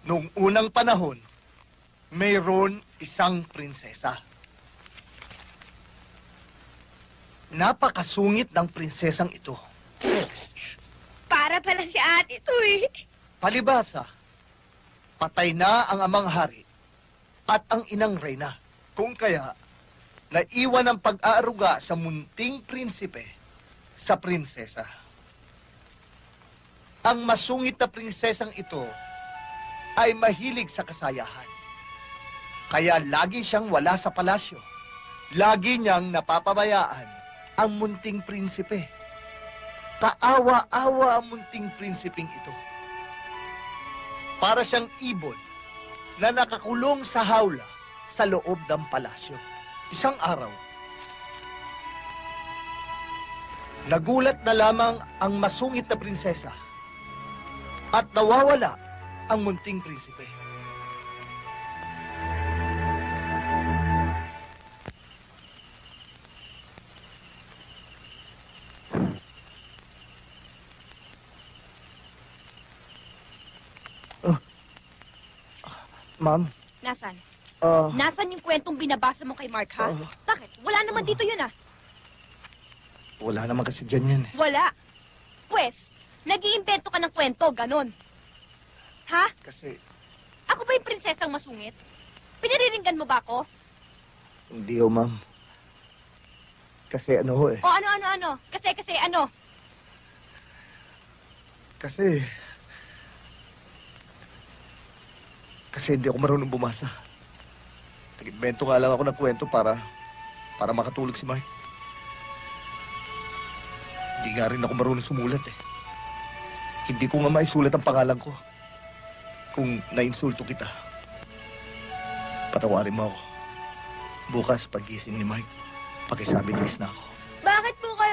Noong unang panahon, mayroon isang prinsesa. Napakasungit ng prinsesang ito. Para pala si ate to eh. Palibhasa, patay na ang amang hari at ang inang reyna. Kung kaya, naiwan ang pag-aaruga sa munting prinsipe sa prinsesa. Ang masungit na prinsesang ito ay mahilig sa kasayahan. Kaya lagi siyang wala sa palasyo. Lagi niyang napapabayaan ang munting prinsipe. Kaawa-awa ang munting prinsipeng ito. Para siyang ibon na nakakulong sa hawla sa loob ng palasyo. Isang araw, nagulat na lamang ang masungit na prinsesa at nawawala ang munting prinsipe. Ma'am, Nasaan? uh, Nasaan yung kwentong binabasa mo kay Mark, ha? Bakit? Wala naman dito yun, ah. wala naman kasi dyan yan eh. Wala. Pwes, nag-iimbento ka ng kwento, ganon. Ha? Kasi Ako ba yung prinsesang masungit? Pinariringgan mo ba ako? hindi ho, ma'am. Kasi ano ho eh. O ano? Kasi ano? Kasi hindi ako marunong bumasa. Nag-invento nga lang ako ng kwento para makatulog si Mark. Hindi nga rin ako marunong sumulat eh. Hindi ko nga maisulat ang pangalan ko. Kung nainsulto kita, patawarin mo ako. Bukas, pag-gising ni Mark, pakisabi nilis na ako. Bakit po kayo